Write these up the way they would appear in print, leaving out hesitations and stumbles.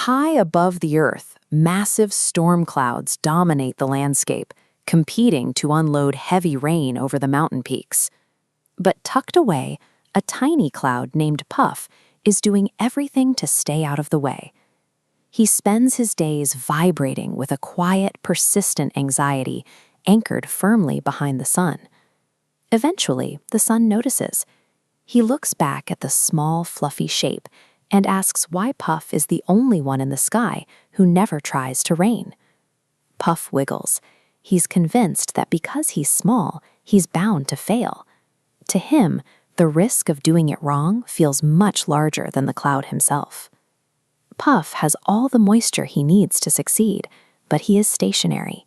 High above the earth, massive storm clouds dominate the landscape, competing to unload heavy rain over the mountain peaks. But tucked away, a tiny cloud named Puff is doing everything to stay out of the way. He spends his days vibrating with a quiet, persistent anxiety anchored firmly behind the sun. Eventually, the sun notices. He looks back at the small, fluffy shape and asks why Puff is the only one in the sky who never tries to rain. Puff wiggles. He's convinced that because he's small, he's bound to fail. To him, the risk of doing it wrong feels much larger than the cloud himself. Puff has all the moisture he needs to succeed, but he is stationary.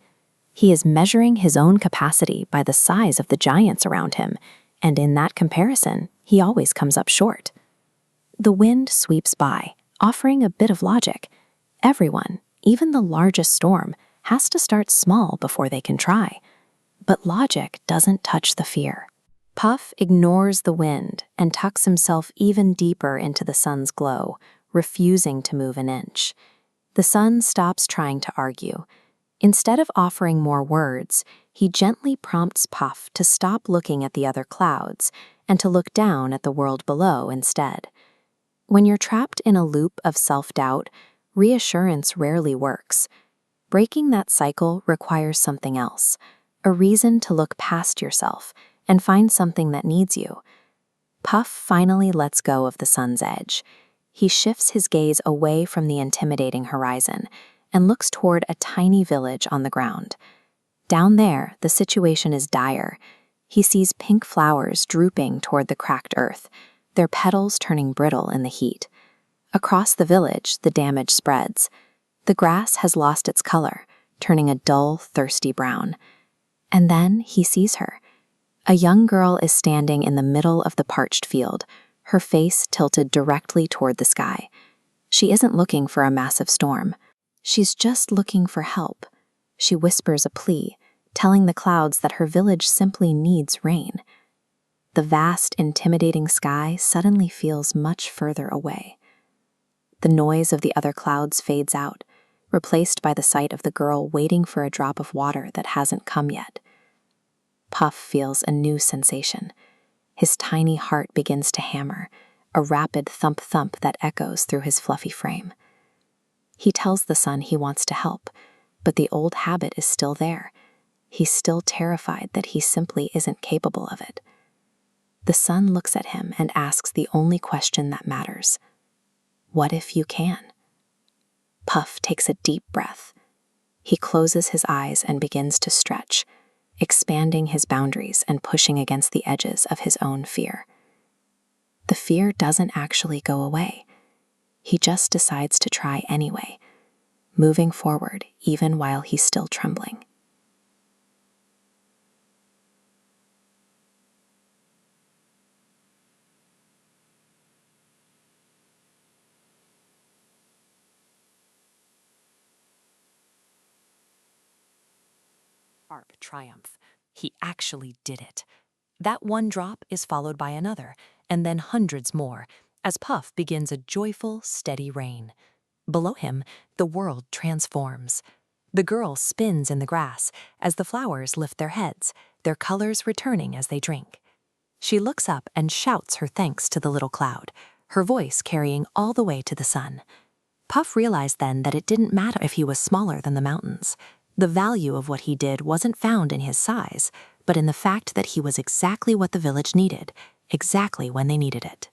He is measuring his own capacity by the size of the giants around him, and in that comparison, he always comes up short. The wind sweeps by, offering a bit of logic. Everyone, even the largest storm, has to start small before they can try. But logic doesn't touch the fear. Puff ignores the wind and tucks himself even deeper into the sun's glow, refusing to move an inch. The sun stops trying to argue. Instead of offering more words, he gently prompts Puff to stop looking at the other clouds and to look down at the world below instead. When you're trapped in a loop of self-doubt, reassurance rarely works. Breaking that cycle requires something else, a reason to look past yourself and find something that needs you. Puff finally lets go of the sun's edge. He shifts his gaze away from the intimidating horizon and looks toward a tiny village on the ground. Down there, the situation is dire. He sees pink flowers drooping toward the cracked earth, their petals turning brittle in the heat. Across the village, the damage spreads. The grass has lost its color, turning a dull, thirsty brown. And then he sees her. A young girl is standing in the middle of the parched field, her face tilted directly toward the sky. She isn't looking for a massive storm. She's just looking for help. She whispers a plea, telling the clouds that her village simply needs rain. The vast, intimidating sky suddenly feels much further away. The noise of the other clouds fades out, replaced by the sight of the girl waiting for a drop of water that hasn't come yet. Puff feels a new sensation. His tiny heart begins to hammer, a rapid thump-thump that echoes through his fluffy frame. He tells the sun he wants to help, but the old habit is still there. He's still terrified that he simply isn't capable of it. The sun looks at him and asks the only question that matters. What if you can? Puff takes a deep breath. He closes his eyes and begins to stretch, expanding his boundaries and pushing against the edges of his own fear. The fear doesn't actually go away. He just decides to try anyway, moving forward even while he's still trembling. Sharp triumph. He actually did it. That one drop is followed by another, and then hundreds more, as Puff begins a joyful, steady rain. Below him, the world transforms. The girl spins in the grass as the flowers lift their heads, their colors returning as they drink. She looks up and shouts her thanks to the little cloud, her voice carrying all the way to the sun. Puff realized then that it didn't matter if he was smaller than the mountains. The value of what he did wasn't found in his size, but in the fact that he was exactly what the village needed, exactly when they needed it.